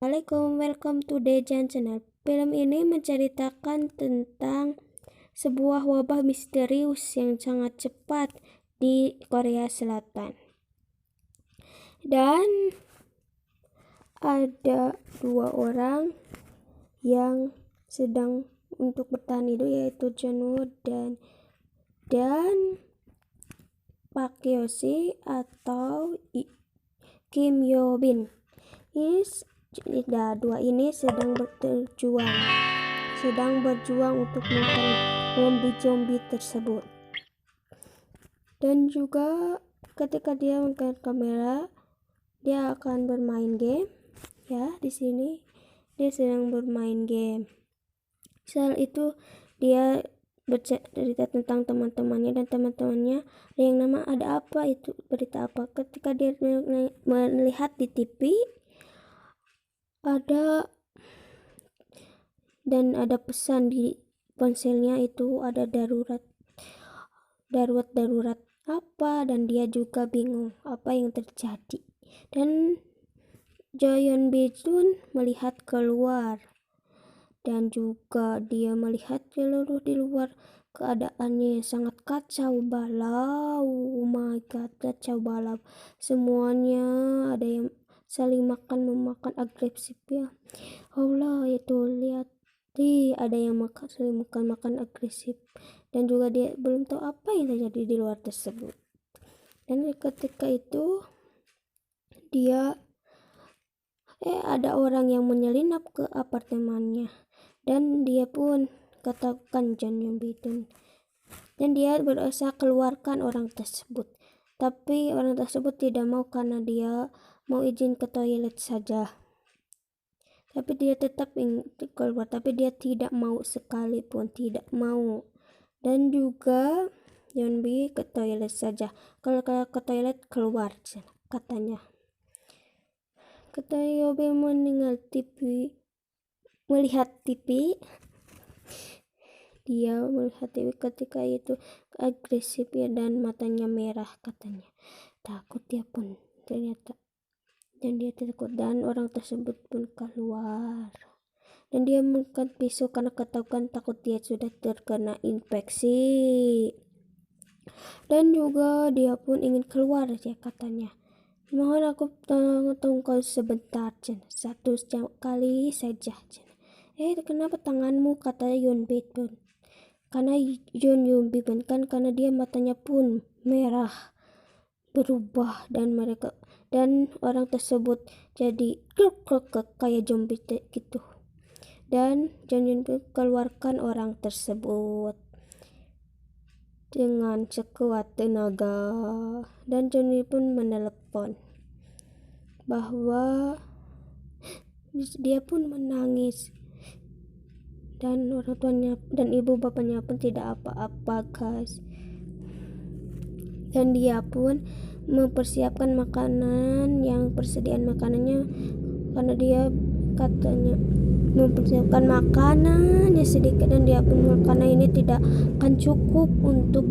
Assalamualaikum, welcome to Dejan Channel. Film ini menceritakan tentang sebuah wabah misterius yang sangat cepat di Korea Selatan. Dan ada dua orang yang sedang untuk bertahan hidup, yaitu Junwoo dan Park Hyo-si atau Kim Yo Bin. Dua ini sedang berjuang untuk mencari zombie tersebut. Dan juga ketika dia mengangkat kamera, dia akan bermain game. Ya, di sini dia sedang bermain game. Setelah itu dia bercerita tentang teman-temannya, dan teman-temannya ada yang nama ada apa itu berita apa. Ketika dia melihat di TV ada pesan di ponselnya, itu ada darurat apa, dan dia juga bingung apa yang terjadi. Dan Joyeon Bijun melihat keluar, dan juga dia melihat seluruh di luar keadaannya yang sangat kacau balau. Oh my god, kacau balau semuanya. Ada yang saling memakan agresif ya Allah, itu lihat ada yang saling makan agresif, dan juga dia belum tahu apa yang terjadi di luar tersebut. Dan ketika itu dia ada orang yang menyelinap ke apartemennya, dan dia pun katakan Junwoo Bin, dan dia berusaha keluarkan orang tersebut, tapi orang tersebut tidak mau karena dia mau izin ke toilet saja. Tapi dia tetap ingin keluar, tapi dia tidak mau, sekalipun tidak mau. Dan juga Yeonbi ke toilet saja. Kalau ke toilet keluar katanya. Ketika Yeonbi melihat TV, dia melihat TV ketika itu agresif ya, dan matanya merah katanya. Takut dia pun ternyata. Dan dia takut, dan orang tersebut pun keluar, dan dia mengangkat pisau karena ketakutan, takut dia sudah terkena infeksi. Dan juga dia pun ingin keluar ya katanya. Mohon aku tunggu sebentar, satu kali saja. Kenapa tanganmu, kata Yeonbi pun. Karena Yeonbi pun kan, karena dia matanya pun merah berubah, dan orang tersebut jadi kayak zombie gitu. Dan Junwoo pun keluarkan orang tersebut dengan sekuat tenaga, dan Junwoo pun menelepon bahwa dia pun menangis, dan orang tuanya dan ibu bapaknya pun tidak apa-apa guys. Dan dia pun mempersiapkan persediaan makanannya, karena dia katanya mempersiapkan makanannya sedikit, dan dia pun karena ini tidak akan cukup untuk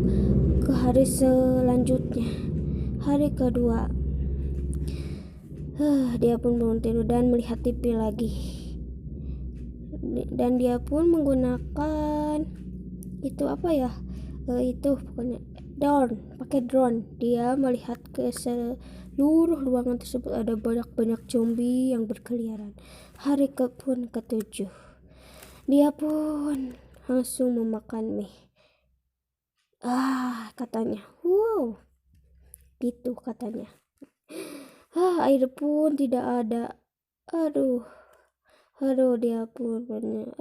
ke hari selanjutnya. Hari kedua dia pun bangun tidur dan melihat TV lagi, dan dia pun menggunakan itu apa ya, itu pokoknya pakai drone. Dia melihat ke seluruh ruangan tersebut ada banyak zombie yang berkeliaran. Hari ketujuh dia pun langsung memakan mie. Katanya wow gitu katanya. Air pun tidak ada. Aduh dia pun benar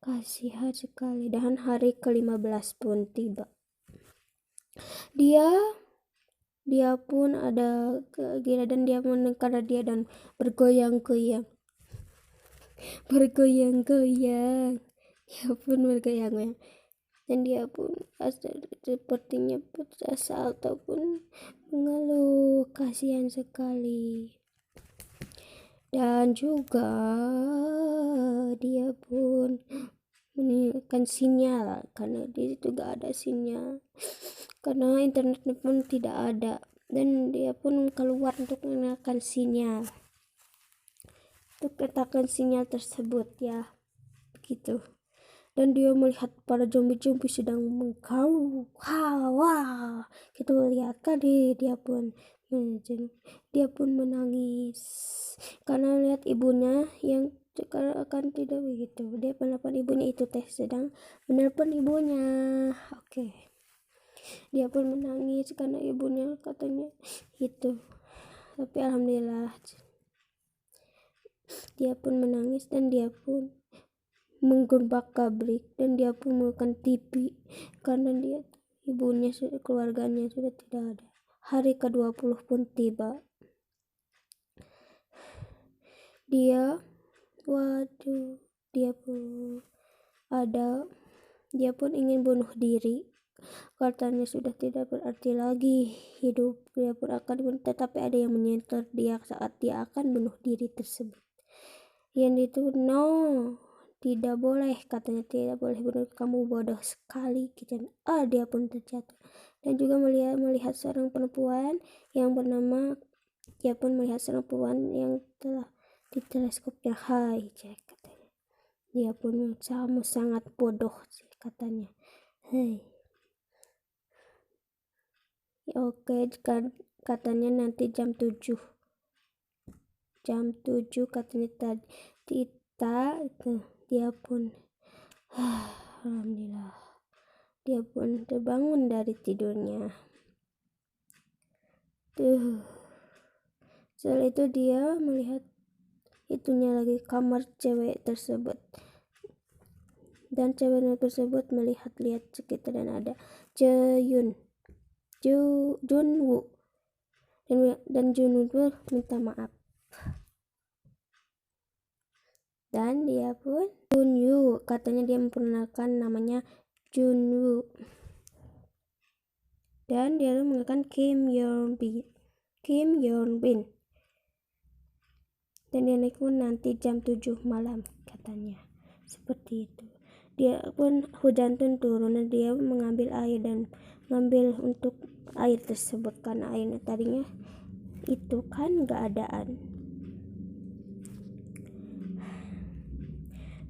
kasihan sekali. Dan hari ke-15 pun tiba. Dia pun ada kegilaan, dan dia mendengar dia dan bergoyang-goyang. Dia pun bergoyang-goyang, dan dia pun sepertinya putus asa ataupun mengeluh, kasihan sekali. Dan juga dia pun meninggalkan sinyal, karena di situ gak ada sinyal, karena internetnya pun tidak ada, dan dia pun keluar untuk meninggalkan sinyal. untuk katakan sinyal tersebut ya, begitu. Dan dia melihat para zombie-zombie sedang mengkau, wah, kita lihat kan dia pun menangis karena lihat ibunya yang akan tidak begitu. Dia menelpon ibunya, itu teh sedang menelpon ibunya. Oke. Dia pun menangis karena ibunya katanya itu. Tapi alhamdulillah dia pun menangis dan dia pun menggerbak pabrik dan dia pun melakukan TV karena dia ibunya keluarganya sudah tidak ada. Hari ke-20 pun tiba. Dia pun ingin bunuh diri, katanya sudah tidak berarti lagi hidup, dia pun akan bunuh, tetapi ada yang menyentuh dia saat dia akan bunuh diri tersebut. Yang itu tidak boleh, katanya tidak boleh bunuh, kamu bodoh sekali, gitu. Dia pun terjatuh dan juga melihat seorang perempuan yang bernama, dia pun melihat seorang perempuan yang telah di teleskopnya. Hai, katanya. Dia pun sangat bodoh, katanya. Hei. Oke, katanya nanti jam 7 katanya tadi itu. Dia pun alhamdulillah dia pun terbangun dari tidurnya. Setelah itu dia melihat itunya lagi kamar cewek tersebut, dan cewek tersebut melihat sekitar dan ada Junwoo dan Junwoo minta maaf dan dia pun Junwoo katanya dia memperkenalkan namanya Junwoo dan dia mengatakan Kim Yeon Bin dan dia naik pun nanti jam 7 malam katanya, seperti itu. Dia pun hujan pun turun dan dia mengambil air dan mengambil untuk air tersebut karena airnya tadinya itu kan gak adaan.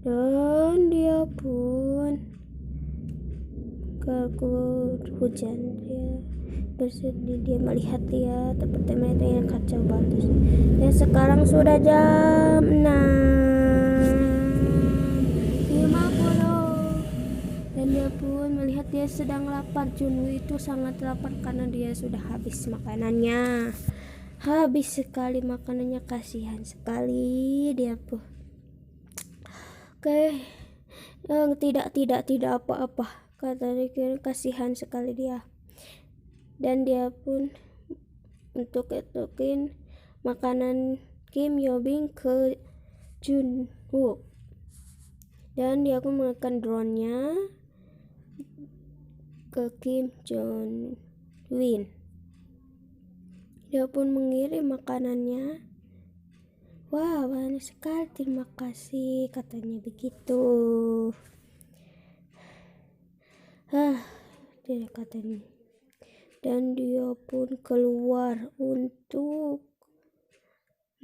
Dan dia pun keluar hujan, dia bersedih, dia melihat dia teman-teman itu yang kacau banget. Dan sekarang sudah jam 6:50 dan dia pun melihat dia sedang lapar. Junwoo itu sangat lapar karena dia sudah habis makanannya, habis sekali makanannya, kasihan sekali dia pun. Oke, tidak apa-apa, kata dia, kasihan sekali dia. Dan dia pun untuk etukin makanan Kim Yeon Bin ke Junwoo dan dia pun menggunakan drone-nya ke Kim Jong Win. Dia pun mengirim makanannya. Wah, banyak sekali, terima kasih, katanya begitu. Dia katanya. Dan dia pun keluar untuk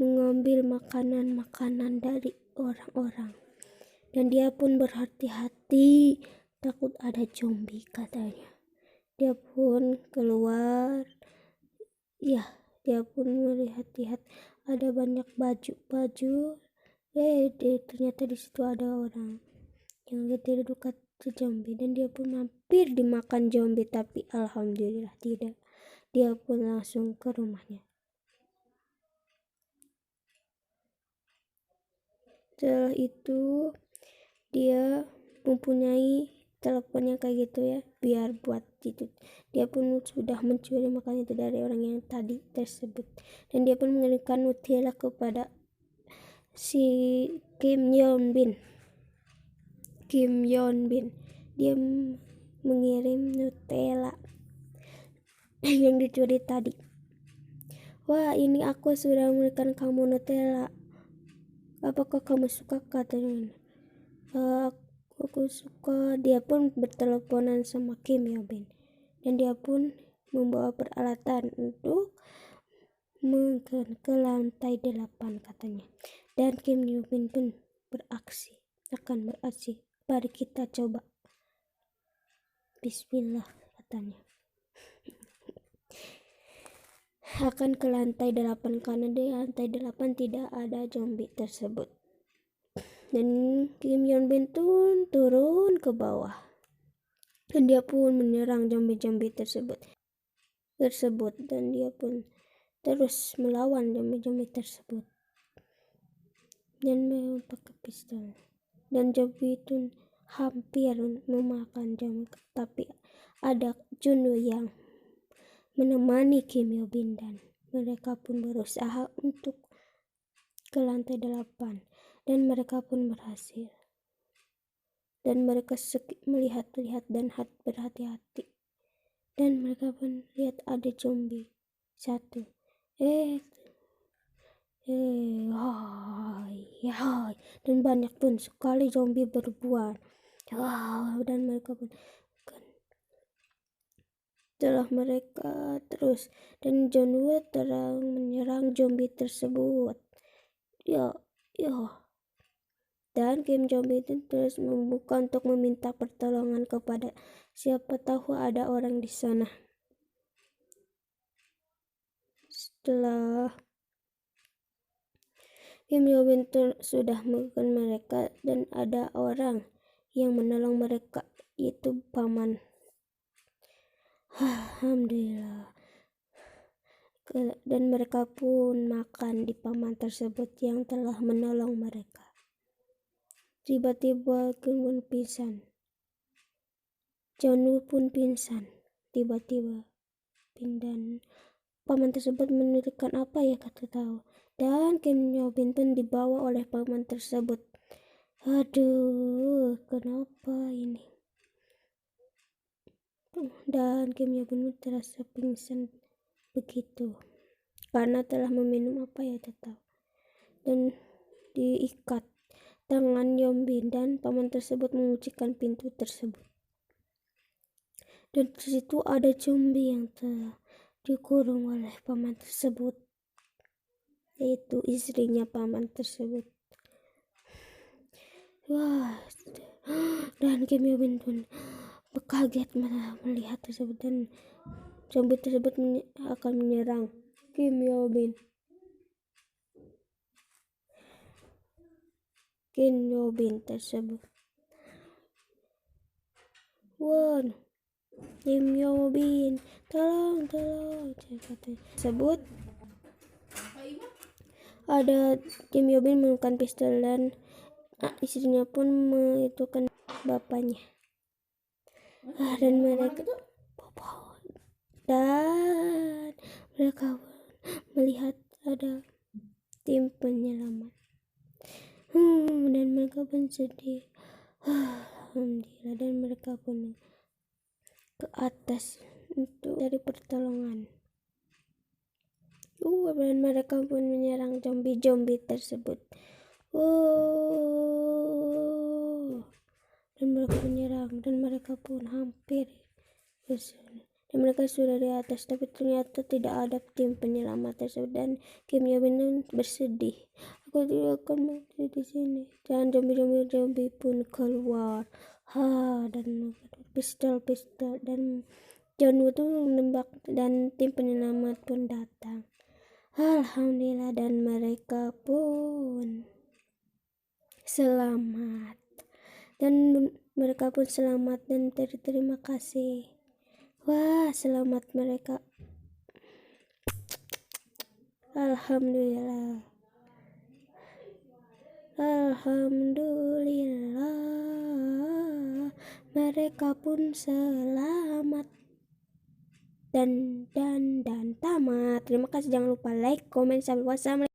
mengambil makanan dari orang-orang. Dan dia pun berhati-hati, takut ada zombie, katanya. Dia pun keluar. Ya, dia pun melihat ada banyak baju. Ternyata di situ ada orang yang tidak dekat ke zombie dan dia pun hampir dimakan zombie, tapi alhamdulillah tidak. Dia pun langsung ke rumahnya. Setelah itu dia mempunyai teleponnya kayak gitu ya, biar buat itu. Dia pun sudah mencuri makanan itu dari orang yang tadi tersebut dan dia pun mengirimkan Nutella kepada si Kim Yeon Bin. Dia mengirim Nutella yang dicuri tadi. Wah, ini aku sudah memberikan kamu Nutella, apakah kamu suka, katanya. Aku suka. Dia pun berteleponan sama Kim Yeon Bin dan dia pun membawa peralatan untuk ke lantai 8, katanya. Dan Kim Yo Bin pun akan beraksi. Mari kita coba. Bismillah, katanya. Akan ke lantai 8 karena di lantai 8 tidak ada zombie tersebut. Dan Kim Yo Bin turun ke bawah. Dan dia pun menyerang zombie-zombie tersebut. Dan dia pun terus melawan zombie-zombie tersebut. Dan pakai pistol. Dan zombie itu hampir memakan zombie, tapi ada Junwoo yang menemani Kim Yo Bin dan mereka pun berusaha untuk ke lantai 8 dan mereka pun berhasil. Dan mereka melihat-lihat dan berhati-hati. Dan mereka pun lihat ada zombie satu. Dan banyak pun sekali zombie berbuat. Dan mereka pun setelah mereka terus dan Junwoo terang menyerang zombie tersebut. Dan Kim Yo Bin terus membuka untuk meminta pertolongan kepada siapa tahu ada orang di sana. Setelah Kim Yo Bin sudah menemukan mereka dan ada orang yang menolong mereka, yaitu paman. Alhamdulillah. Dan mereka pun makan di paman tersebut yang telah menolong mereka. Tiba-tiba Kim pun pingsan. Junwoo pun pingsan. Tiba-tiba dan paman tersebut menerikan apa ya kata tahu. Dan Kim Yo Bin pun dibawa oleh paman tersebut. Aduh, kenapa ini? Dan Kim Yo Bin terasa pingsan begitu karena telah meminum apa ya tahu. Dan diikat tangan Yo Bin dan paman tersebut menguncikan pintu tersebut. Dan di situ ada zombie yang telah dikurung oleh paman tersebut, yaitu istrinya paman tersebut. Dan Kim Yo Bin pun kaget melihat tersebut dan zombie tersebut akan menyerang Kim Yo Bin. Kim Yo Bin tersebut. Kim Yo Bin, tolong tersebut. Ada Kim Yo Bin menggunakan pistol dan istrinya pun menghitungkan bapaknya. Dan mereka melihat ada tim penyelamat. Dan mereka pun sedih. Alhamdulillah. Dan mereka pun ke atas untuk cari pertolongan. Dan mereka pun menyerang zombie tersebut. Dan mereka menyerang dan mereka pun hampir dan mereka sudah di atas, tapi ternyata tidak ada tim penyelamat tersebut. Dan Kim Yo Bin bersedih, aku tidak akan mati di sini. Dan zombie pun keluar. Dan pistol dan Junwoo tuh menembak dan tim penyelamat pun datang. Alhamdulillah, dan mereka pun selamat. Dan mereka pun selamat dan terima kasih. Selamat mereka. Alhamdulillah. Mereka pun selamat. Dan tamat. Terima kasih, jangan lupa like, comment, subscribe.